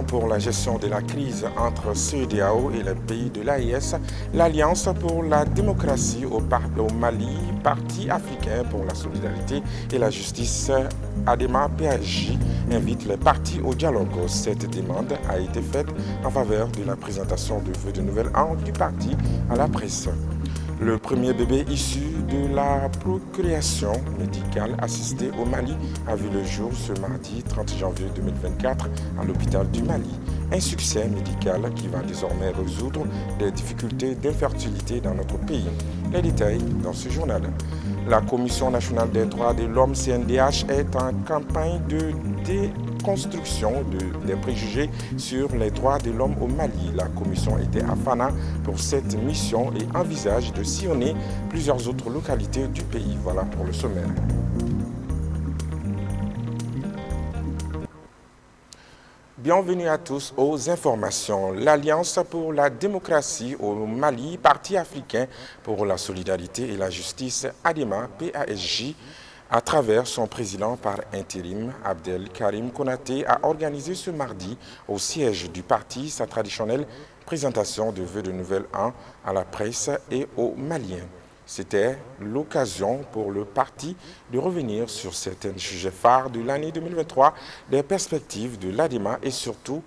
Pour la gestion de la crise entre CEDEAO et les pays de l'AES, l'Alliance pour la démocratie au Mali, Parti africain pour la solidarité et la justice, ADEMA PAJ, invite les partis au dialogue. Cette demande a été faite en faveur de la présentation de vœux de nouvel an du parti à la presse. Le premier bébé issu de la procréation médicale assistée au Mali a vu le jour ce mardi 30 janvier 2024 à l'hôpital du Mali. Un succès médical qui va désormais résoudre les difficultés d'infertilité dans notre pays. Les détails dans ce journal. La Commission nationale des droits de l'homme CNDH est en campagne de déconstruction des préjugés sur les droits de l'homme au Mali. La commission était à Fana pour cette mission et envisage de sillonner plusieurs autres localités du pays. Voilà pour le sommaire. Bienvenue à tous aux informations. L'Alliance pour la démocratie au Mali, Parti africain pour la solidarité et la justice, ADEMA PAJ, à travers son président par intérim, Abdel Karim Konaté, a organisé ce mardi au siège du parti sa traditionnelle présentation de vœux de nouvel an à la presse et aux Maliens. C'était l'occasion pour le parti de revenir sur certains sujets phares de l'année 2023, des perspectives de l'ADEMA et surtout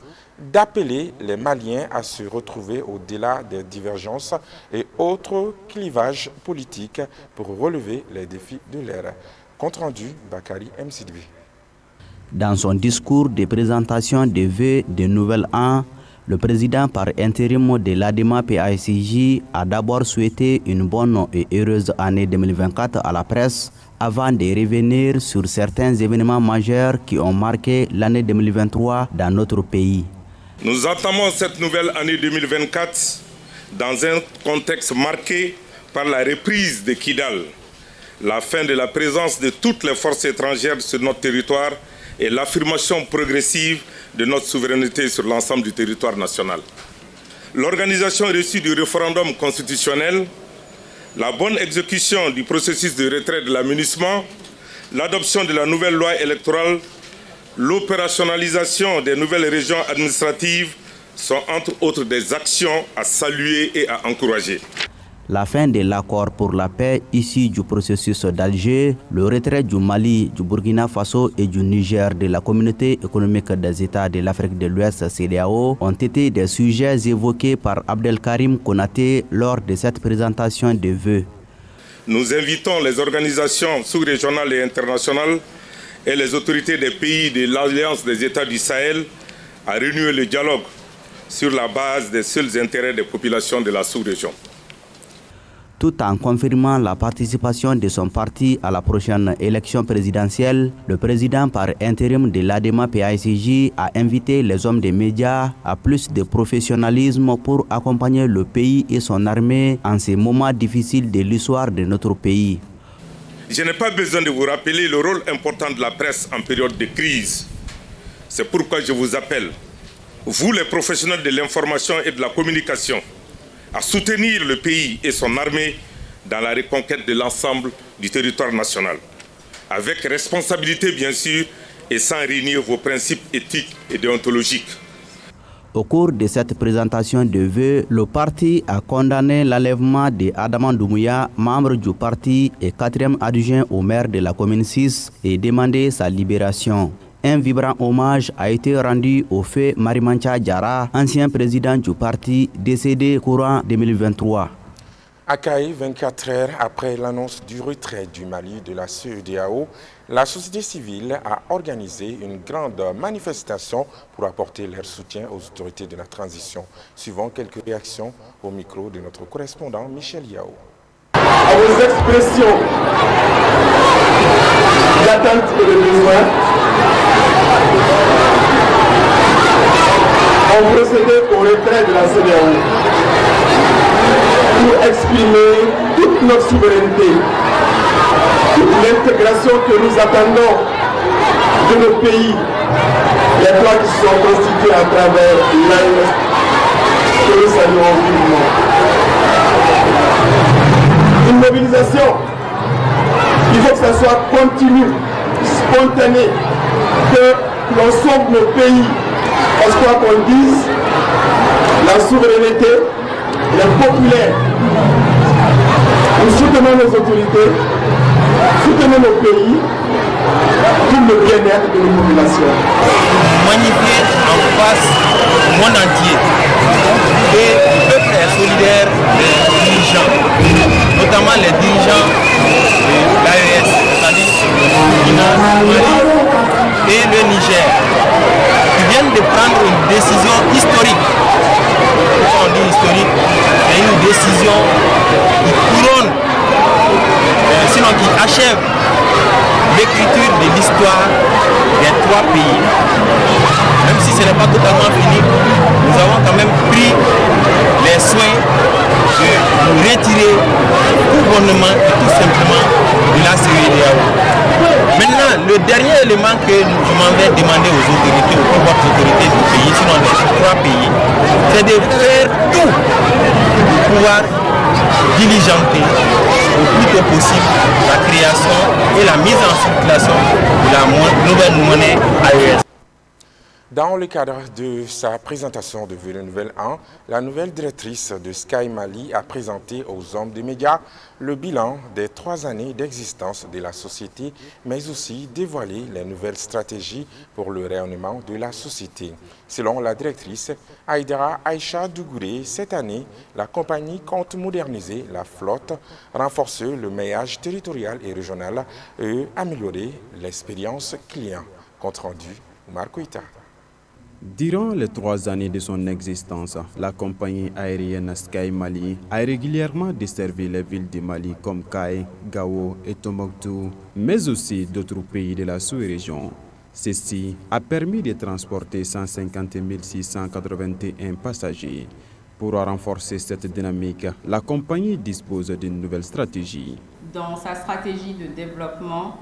d'appeler les Maliens à se retrouver au-delà des divergences et autres clivages politiques pour relever les défis de l'ère. Compte rendu, Bakari MCDB. Dans son discours de présentation des vœux de nouvel an, le président par intérim de l'ADEMA PAJ a d'abord souhaité une bonne et heureuse année 2024 à la presse avant de revenir sur certains événements majeurs qui ont marqué l'année 2023 dans notre pays. Nous entamons cette nouvelle année 2024 dans un contexte marqué par la reprise de Kidal, la fin de la présence de toutes les forces étrangères sur notre territoire et l'affirmation progressive de notre souveraineté sur l'ensemble du territoire national. L'organisation reçue du référendum constitutionnel, la bonne exécution du processus de retrait de la MINUSMA, l'adoption de la nouvelle loi électorale, l'opérationnalisation des nouvelles régions administratives sont entre autres des actions à saluer et à encourager. La fin de l'accord pour la paix issu du processus d'Alger, le retrait du Mali, du Burkina Faso et du Niger de la Communauté économique des États de l'Afrique de l'Ouest CEDEAO ont été des sujets évoqués par Abdel Karim Konaté lors de cette présentation de vœux. Nous invitons les organisations sous-régionales et internationales et les autorités des pays de l'Alliance des États du Sahel à renouer le dialogue sur la base des seuls intérêts des populations de la sous-région. Tout en confirmant la participation de son parti à la prochaine élection présidentielle, le président par intérim de l'ADEMA PAJ a invité les hommes des médias à plus de professionnalisme pour accompagner le pays et son armée en ces moments difficiles de l'histoire de notre pays. Je n'ai pas besoin de vous rappeler le rôle important de la presse en période de crise. C'est pourquoi je vous appelle, vous les professionnels de l'information et de la communication, à soutenir le pays et son armée dans la reconquête de l'ensemble du territoire national, avec responsabilité bien sûr et sans renier vos principes éthiques et déontologiques. Au cours de cette présentation de vœux, le parti a condamné l'enlèvement d'Adama Doumbouya, membre du parti et 4e adjoint au maire de la commune 6, et demandé sa libération. Un vibrant hommage a été rendu au feu Marimancha Diarra, ancien président du parti, décédé courant 2023. À Kaï, 24 heures après l'annonce du retrait du Mali de la CEDEAO, la société civile a organisé une grande manifestation pour apporter leur soutien aux autorités de la transition. Suivant quelques réactions au micro de notre correspondant Michel Yao. À vos expressions d'attente et de besoin, on procédait au retrait de la CEDEAO pour exprimer toute notre souveraineté, toute l'intégration que nous attendons de nos pays, les droits qui sont constitués à travers l'AES, que nous saluons vivement. Une mobilisation, il faut que ça soit continu, spontané, que l'on sauve nos pays Parce que quoi qu'on dise, la souveraineté est populaire. Nous soutenons nos autorités, soutenons nos pays pour le bien-être de nos populations. Magnifier en face du monde entier. Et le peuple est solidaire des dirigeants, notamment les dirigeants de l'AES, c'est-à-dire le Burkina, Mali et le Niger, qui viennent de prendre une décision historique. Pourquoi on dit historique? C'est une décision qui couronne, sinon qui achève l'écriture de l'histoire des trois pays. Même si ce n'est pas totalement fini, nous avons quand même pris les soins de nous retirer tout bonnement et tout simplement de la CEDEAO. Maintenant, le dernier élément que je m'en vais demander aux autorités, aux plus hautes autorités du pays, sinon des trois pays, c'est de faire tout pour pouvoir diligenter au plus tôt possible la création et la mise en circulation de la nouvelle monnaie AES. Dans le cadre de sa présentation de le Nouvel An, la nouvelle directrice de Sky Mali a présenté aux hommes des médias le bilan des 3 années d'existence de la société, mais aussi dévoilé les nouvelles stratégies pour le rayonnement de la société. Selon la directrice Aïdara Aïcha Dougouré, cette année, la compagnie compte moderniser la flotte, renforcer le maillage territorial et régional et améliorer l'expérience client. Compte rendu, Marco Ita. Durant les 3 années de son existence, la compagnie aérienne Sky Mali a régulièrement desservi les villes du Mali comme Kay, Gao et Tombouctou, mais aussi d'autres pays de la sous-région. Ceci a permis de transporter 150 681 passagers. Pour renforcer cette dynamique, la compagnie dispose d'une nouvelle stratégie. Dans sa stratégie de développement,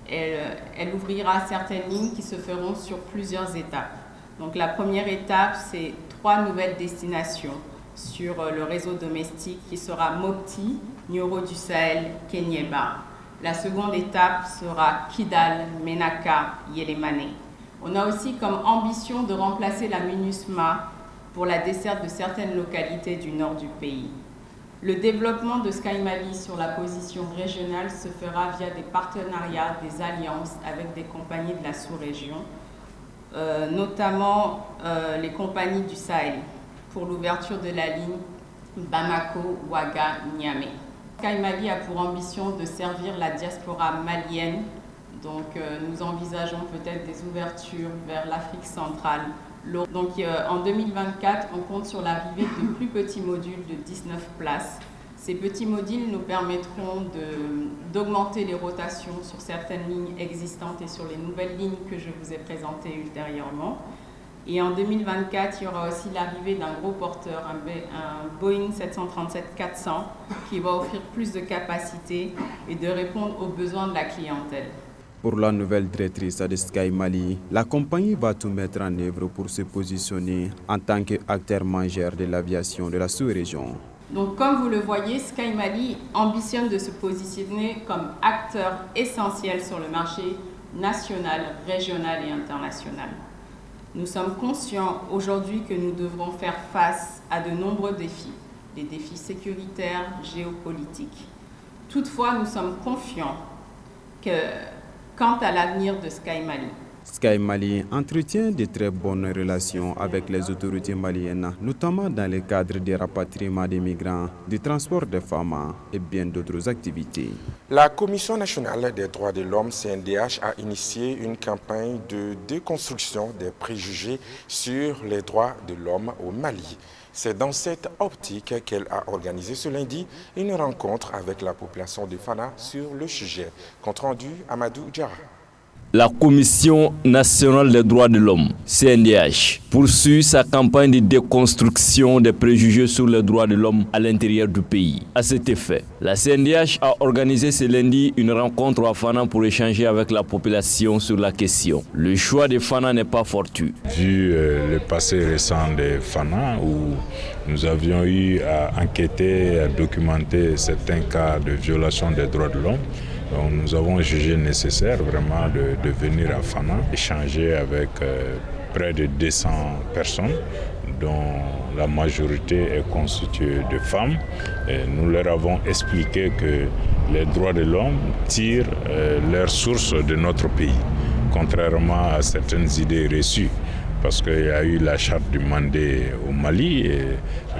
elle ouvrira certaines lignes qui se feront sur plusieurs étapes. Donc la première étape, c'est 3 nouvelles destinations sur le réseau domestique qui sera Mopti, Nioro du Sahel, Kenyeba. La seconde étape sera Kidal, Menaka, Yelemane. On a aussi comme ambition de remplacer la MINUSMA pour la desserte de certaines localités du nord du pays. Le développement de Sky Mali sur la position régionale se fera via des partenariats, des alliances avec des compagnies de la sous-région, notamment les compagnies du Sahel, pour l'ouverture de la ligne Bamako-Ouaga-Niamey. Sky Mali a pour ambition de servir la diaspora malienne, donc nous envisageons peut-être des ouvertures vers l'Afrique centrale. Donc en 2024, on compte sur l'arrivée de plus petits modules de 19 places. Ces petits modules nous permettront d'augmenter les rotations sur certaines lignes existantes et sur les nouvelles lignes que je vous ai présentées ultérieurement. Et en 2024, il y aura aussi l'arrivée d'un gros porteur, un Boeing 737-400, qui va offrir plus de capacité et de répondre aux besoins de la clientèle. Pour la nouvelle directrice de Sky Mali, la compagnie va tout mettre en œuvre pour se positionner en tant qu'acteur majeur de l'aviation de la sous-région. Donc, comme vous le voyez, Sky Mali ambitionne de se positionner comme acteur essentiel sur le marché national, régional et international. Nous sommes conscients aujourd'hui que nous devrons faire face à de nombreux défis, des défis sécuritaires, géopolitiques. Toutefois, nous sommes confiants quant à l'avenir de Sky Mali. Sky Mali entretient de très bonnes relations avec les autorités maliennes, notamment dans le cadre des rapatriements des migrants, du transport des femmes et bien d'autres activités. La Commission nationale des droits de l'homme, CNDH, a initié une campagne de déconstruction des préjugés sur les droits de l'homme au Mali. C'est dans cette optique qu'elle a organisé ce lundi une rencontre avec la population de Fana sur le sujet. Compte rendu, Amadou Diarra. La Commission nationale des droits de l'homme, CNDH, poursuit sa campagne de déconstruction des préjugés sur les droits de l'homme à l'intérieur du pays. À cet effet, la CNDH a organisé ce lundi une rencontre à Fana pour échanger avec la population sur la question. Le choix de Fana n'est pas fortuit. Vu le passé récent de Fana, où nous avions eu à enquêter, à documenter certains cas de violation des droits de l'homme, donc nous avons jugé nécessaire vraiment de venir à Fana, échanger avec près de 200 personnes, dont la majorité est constituée de femmes. Et nous leur avons expliqué que les droits de l'homme tirent leur source de notre pays, contrairement à certaines idées reçues. Parce qu'il y a eu la charte du Mandé au Mali et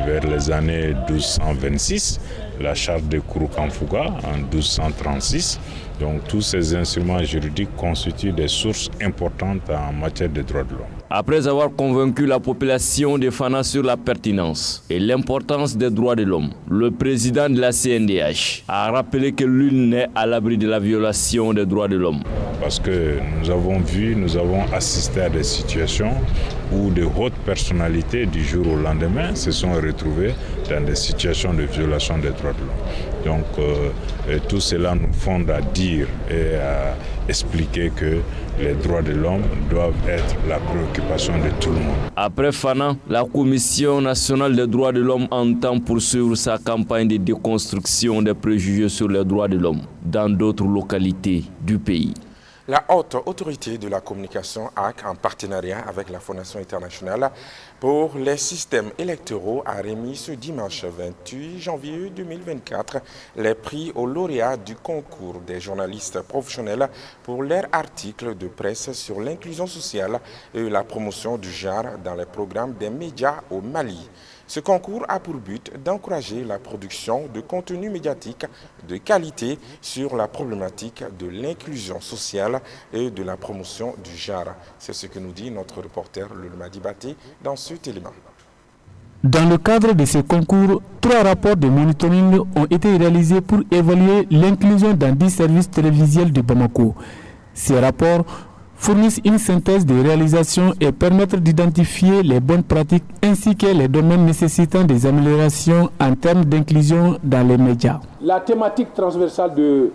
vers les années 1226, la charte de Kouroukanfouga en 1236. Donc tous ces instruments juridiques constituent des sources importantes en matière de droits de l'homme. Après avoir convaincu la population de Fana sur la pertinence et l'importance des droits de l'homme, le président de la CNDH a rappelé que nul n'est à l'abri de la violation des droits de l'homme. Parce que nous avons assisté à des situations où de hautes personnalités du jour au lendemain se sont retrouvées dans des situations de violation des droits de l'homme. Donc tout cela nous fonde à dire et à expliquer que les droits de l'homme doivent être la préoccupation de tout le monde. Après Fana, la Commission nationale des droits de l'homme entend poursuivre sa campagne de déconstruction des préjugés sur les droits de l'homme dans d'autres localités du pays. La Haute Autorité de la Communication HAC, en partenariat avec la Fondation internationale pour les systèmes électoraux, a remis ce dimanche 28 janvier 2024 les prix aux lauréats du concours des journalistes professionnels pour leurs articles de presse sur l'inclusion sociale et la promotion du genre dans les programmes des médias au Mali. Ce concours a pour but d'encourager la production de contenu médiatique de qualité sur la problématique de l'inclusion sociale et de la promotion du genre. C'est ce que nous dit notre reporter Lulma Dibaté dans cet élément. Dans le cadre de ce concours, 3 rapports de monitoring ont été réalisés pour évaluer l'inclusion dans 10 services télévisuels de Bamako. Ces rapports fournissent une synthèse des réalisations et permettent d'identifier les bonnes pratiques ainsi que les domaines nécessitant des améliorations en termes d'inclusion dans les médias. La thématique transversale de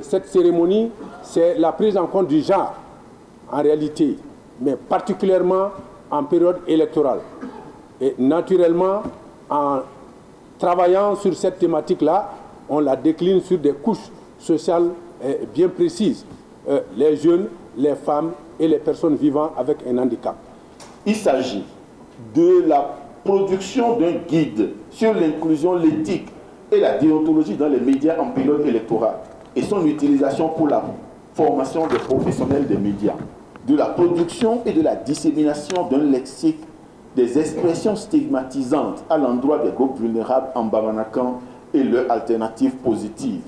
cette cérémonie, c'est la prise en compte du genre en réalité, mais particulièrement en période électorale. Et naturellement, en travaillant sur cette thématique-là, on la décline sur des couches sociales bien précises. Les jeunes, les femmes et les personnes vivant avec un handicap. Il s'agit de la production d'un guide sur l'inclusion, l'éthique et la déontologie dans les médias en période électorale et son utilisation pour la formation des professionnels des médias, de la production et de la dissémination d'un lexique des expressions stigmatisantes à l'endroit des groupes vulnérables en Bamanakan et leurs alternatives positives.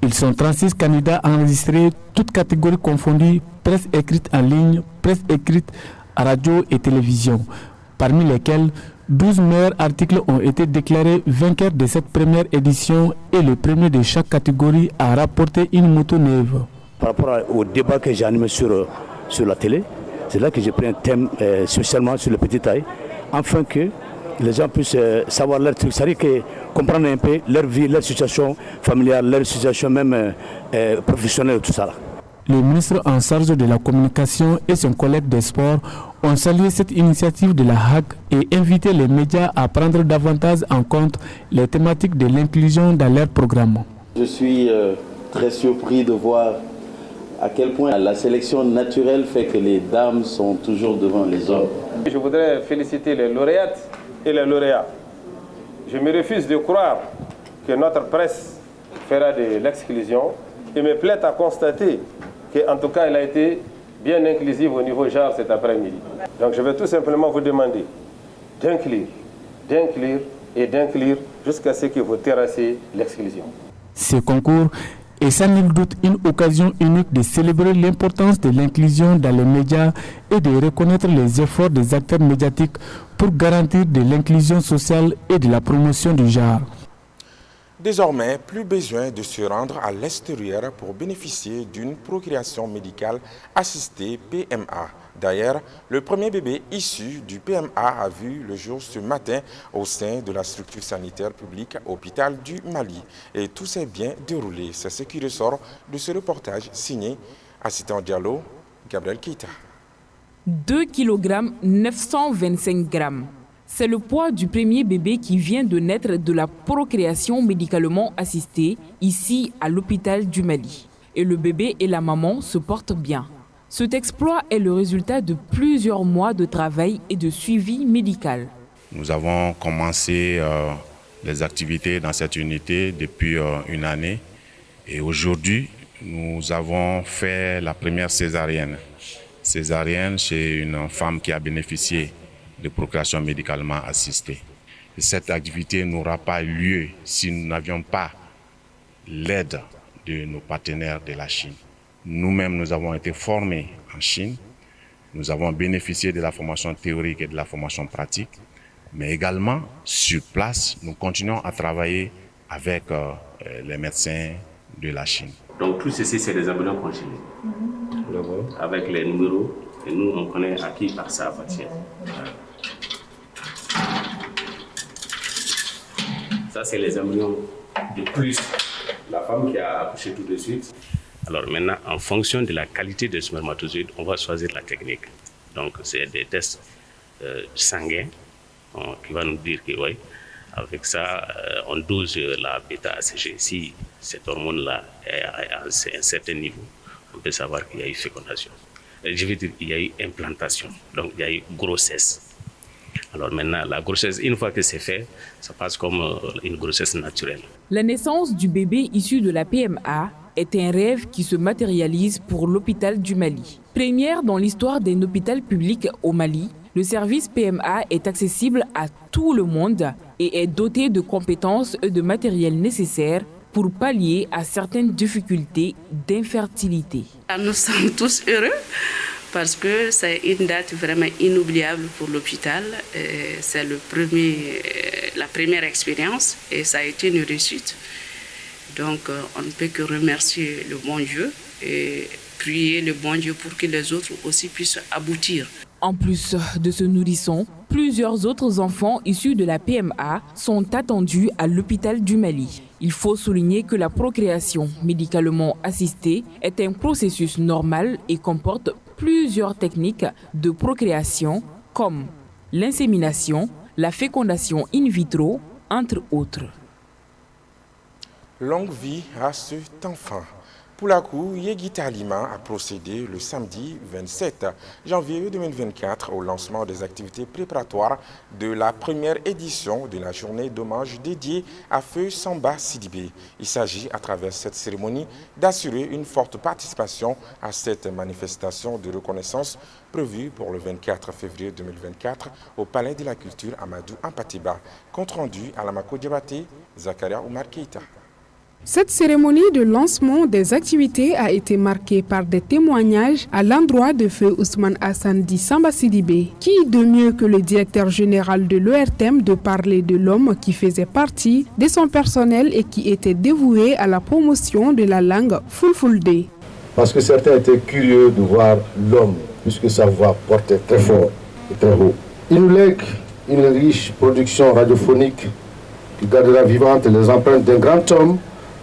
Ils sont 36 candidats enregistrés, toutes catégories confondues, presse écrite en ligne, presse écrite à radio et télévision, parmi lesquels 12 meilleurs articles ont été déclarés vainqueurs de cette première édition et le premier de chaque catégorie a rapporté une moto neuve. Par rapport au débat que j'ai animé sur la télé, c'est là que j'ai pris un thème spécialement sur le petit taille, afin que les gens puissent savoir leur truc, c'est-à-dire que comprendre un peu leur vie, leur situation familiale, leur situation même professionnelle, tout ça. Le ministre en charge de la communication et son collègue des sports ont salué cette initiative de la HAC et invité les médias à prendre davantage en compte les thématiques de l'inclusion dans leur programme. Je suis très surpris de voir à quel point la sélection naturelle fait que les dames sont toujours devant les hommes. Je voudrais féliciter les lauréates et les lauréats. Je me refuse de croire que notre presse fera de l'exclusion et me plaît à constater qu'en tout cas elle a été bien inclusive au niveau genre cet après-midi. Donc je vais tout simplement vous demander d'inclure et d'inclure jusqu'à ce que vous terrassez l'exclusion. Ce concours est sans nul doute une occasion unique de célébrer l'importance de l'inclusion dans les médias et de reconnaître les efforts des acteurs médiatiques pour garantir de l'inclusion sociale et de la promotion du genre. Désormais, plus besoin de se rendre à l'extérieur pour bénéficier d'une procréation médicale assistée PMA. D'ailleurs, le premier bébé issu du PMA a vu le jour ce matin au sein de la structure sanitaire publique Hôpital du Mali. Et tout s'est bien déroulé. C'est ce qui ressort de ce reportage signé Assistant Diallo, Gabriel Keita. 2 kg 925 grammes. C'est le poids du premier bébé qui vient de naître de la procréation médicalement assistée ici à l'hôpital du Mali. Et le bébé et la maman se portent bien. Cet exploit est le résultat de plusieurs mois de travail et de suivi médical. Nous avons commencé les activités dans cette unité depuis une année et aujourd'hui, nous avons fait la première césarienne. Césarienne chez une femme qui a bénéficié de procréation médicalement assistée. Et cette activité n'aura pas lieu si nous n'avions pas l'aide de nos partenaires de la Chine. Nous-mêmes, nous avons été formés en Chine. Nous avons bénéficié de la formation théorique et de la formation pratique. Mais également, sur place, nous continuons à travailler avec les médecins de la Chine. Donc tout ceci, c'est des embryons congelés. Avec les numéros, et nous, on connaît à qui ça appartient. Ça, c'est les embryons de plus la femme qui a accouché tout de suite. Alors maintenant, en fonction de la qualité des spermatozoïdes, on va choisir la technique. Donc, c'est des tests sanguins qui va nous dire que oui, avec ça, on dose la bêta-ACG. Si cette hormone-là est à un certain niveau, on peut savoir qu'il y a eu fécondation. Je veux dire, il y a eu implantation, donc il y a eu grossesse. Alors maintenant, la grossesse, une fois que c'est fait, ça passe comme une grossesse naturelle. La naissance du bébé issu de la PMA est un rêve qui se matérialise pour l'hôpital du Mali. Première dans l'histoire d'un hôpital public au Mali, le service PMA est accessible à tout le monde et est doté de compétences et de matériel nécessaires pour pallier à certaines difficultés d'infertilité. Nous sommes tous heureux parce que c'est une date vraiment inoubliable pour l'hôpital. C'est la première expérience et ça a été une réussite. Donc on ne peut que remercier le bon Dieu et prier le bon Dieu pour que les autres aussi puissent aboutir. En plus de ce nourrisson, plusieurs autres enfants issus de la PMA sont attendus à l'hôpital du Mali. Il faut souligner que la procréation médicalement assistée est un processus normal et comporte plusieurs techniques de procréation comme l'insémination, la fécondation in vitro, entre autres. Longue vie à cet enfant. Poulakou Yegita Alima a procédé le samedi 27 janvier 2024 au lancement des activités préparatoires de la première édition de la journée d'hommage dédiée à Feu Samba Sidibé. Il s'agit à travers cette cérémonie d'assurer une forte participation à cette manifestation de reconnaissance prévue pour le 24 février 2024 au Palais de la Culture Amadou Ampatiba. Compte rendu à Lamako Diabaté, Zakaria Oumar Keita. Cette cérémonie de lancement des activités a été marquée par des témoignages à l'endroit de Feu Ousmane Hassan dit Samba Sidibé. Qui de mieux que le directeur général de l'ORTM de parler de l'homme qui faisait partie de son personnel et qui était dévoué à la promotion de la langue Fulfulde. Parce que certains étaient curieux de voir l'homme, puisque sa voix portait très fort et très haut. Il nous lègue une riche production radiophonique qui gardera vivantes les empreintes d'un grand homme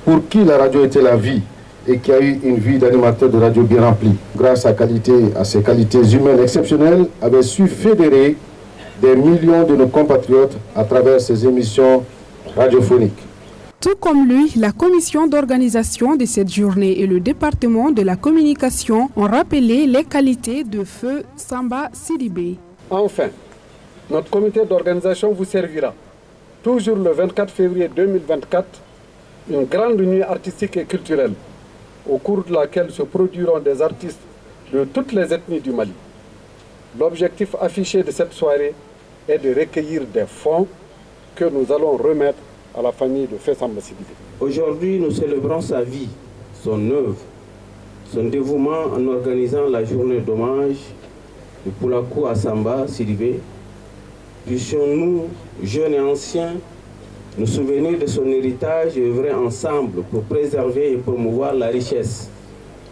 pour qui la radio était la vie et qui a eu une vie d'animateur de radio bien remplie. Grâce à ses qualités humaines exceptionnelles, avait su fédérer des millions de nos compatriotes à travers ses émissions radiophoniques. Tout comme lui, la commission d'organisation de cette journée et le département de la communication ont rappelé les qualités de Feu Samba Sidibé. Enfin, notre comité d'organisation vous servira, toujours le 24 février 2024, une grande nuit artistique et culturelle, au cours de laquelle se produiront des artistes de toutes les ethnies du Mali. L'objectif affiché de cette soirée est de recueillir des fonds que nous allons remettre à la famille de Feu Samba Sidibé. Aujourd'hui, nous célébrons sa vie, son œuvre, son dévouement en organisant la journée d'hommage de Poulakou à Samba Sidibé. Puissions-nous, jeunes et anciens, nous souvenir de son héritage et œuvrer ensemble pour préserver et promouvoir la richesse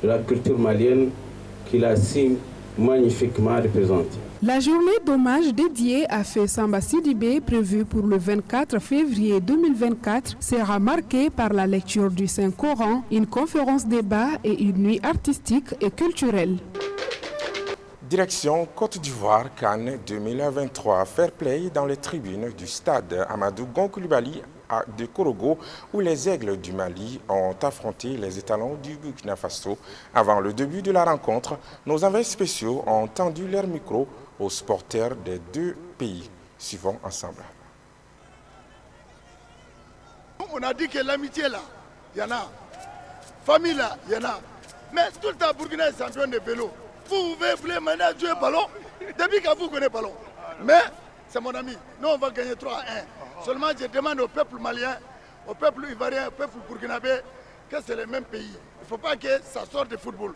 de la culture malienne qu'il a si magnifiquement représentée. La journée d'hommage dédiée à Feu Samba Sidibé, prévue pour le 24 février 2024, sera marquée par la lecture du Saint-Coran, une conférence débat et une nuit artistique et culturelle. Direction Côte d'Ivoire, Cannes 2023. Fair play dans les tribunes du stade Amadou Gon Coulibaly de Korogo, où les Aigles du Mali ont affronté les étalons du Burkina Faso. Avant le début de la rencontre, nos envoyés spéciaux ont tendu leur micro aux supporters des deux pays. Suivons ensemble. On a dit que l'amitié là, il y en a. Famille là, il y en a. Mais tout le temps, Burkina est champion de vélo. Vous voulez maintenant jouer ballon depuis que vous connaissez ballon. Mais c'est mon ami. Nous, on va gagner 3-1. Seulement, je demande au peuple malien, au peuple ivoirien, au peuple burkinabé, que c'est le même pays. Il ne faut pas que ça sorte de football.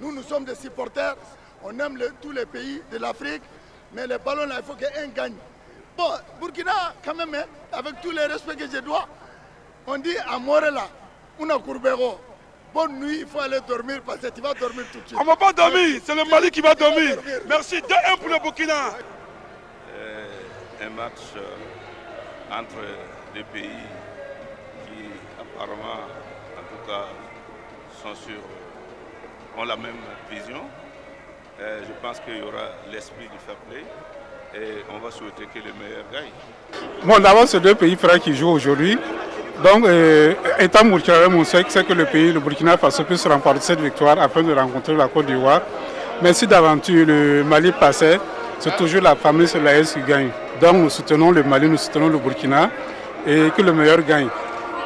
Nous, nous sommes des supporters. On aime tous les pays de l'Afrique. Mais les ballons là, il faut qu'un gagne. Bon, Burkina, quand même, avec tous les respects que je dois, on dit à Morela, on a Courbero. Bonne nuit, il faut aller dormir parce que tu vas dormir tout de suite. On ne va pas dormir, c'est le Mali qui va dormir. Merci, 2-1 pour le Burkina. Un match entre deux pays qui apparemment, en tout cas, ont la même vision. Je pense qu'il y aura l'esprit du fair play et on va souhaiter que le meilleur gagne. Bon, d'abord, c'est deux pays frères qui jouent aujourd'hui. Donc, étant Burkinabé, mon c'est que le pays, le Burkina Faso, puisse remporter cette victoire afin de rencontrer la Côte d'Ivoire. Mais si d'aventure le Mali passait, c'est toujours la famille sur l'AS qui gagne. Donc, nous soutenons le Mali, nous soutenons le Burkina et que le meilleur gagne.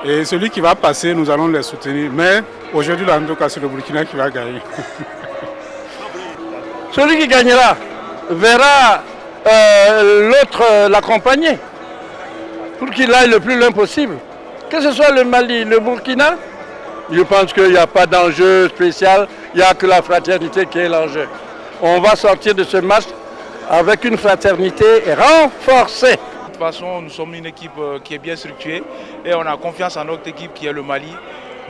Et celui qui va passer, nous allons les soutenir. Mais aujourd'hui, en tout cas, c'est le Burkina qui va gagner. Celui qui gagnera verra l'autre l'accompagner pour qu'il aille le plus loin possible. Que ce soit le Mali, le Burkina, je pense qu'il n'y a pas d'enjeu spécial, il n'y a que la fraternité qui est l'enjeu. On va sortir de ce match avec une fraternité renforcée. De toute façon, nous sommes une équipe qui est bien structurée et on a confiance en notre équipe qui est le Mali.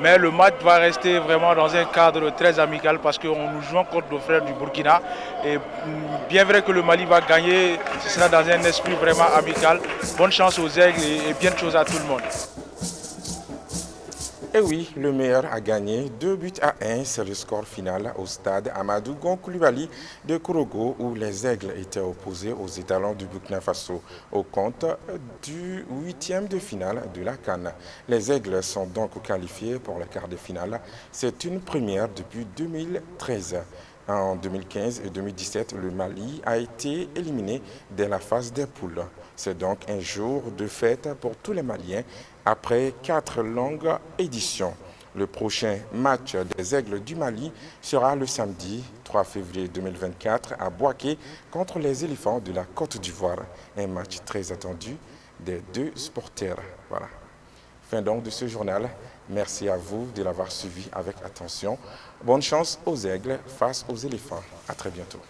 Mais le match va rester vraiment dans un cadre très amical parce qu'on nous jouons contre nos frères du Burkina. Et bien vrai que le Mali va gagner, ce sera dans un esprit vraiment amical. Bonne chance aux Aigles et bien de choses à tout le monde. Et oui, le meilleur a gagné 2-1. C'est le score final au stade Amadou Gon Coulibaly de Korogo où les Aigles étaient opposés aux étalons du Burkina Faso au compte du 8e de finale de la CAN. Les Aigles sont donc qualifiés pour le quart de finale. C'est une première depuis 2013. En 2015 et 2017, le Mali a été éliminé dès la phase des poules. C'est donc un jour de fête pour tous les Maliens après 4 longues éditions. Le prochain match des Aigles du Mali sera le samedi 3 février 2024 à Bouaké contre les éléphants de la Côte d'Ivoire. Un match très attendu des deux supporters. Voilà. Fin donc de ce journal. Merci à vous de l'avoir suivi avec attention. Bonne chance aux Aigles face aux éléphants. À très bientôt.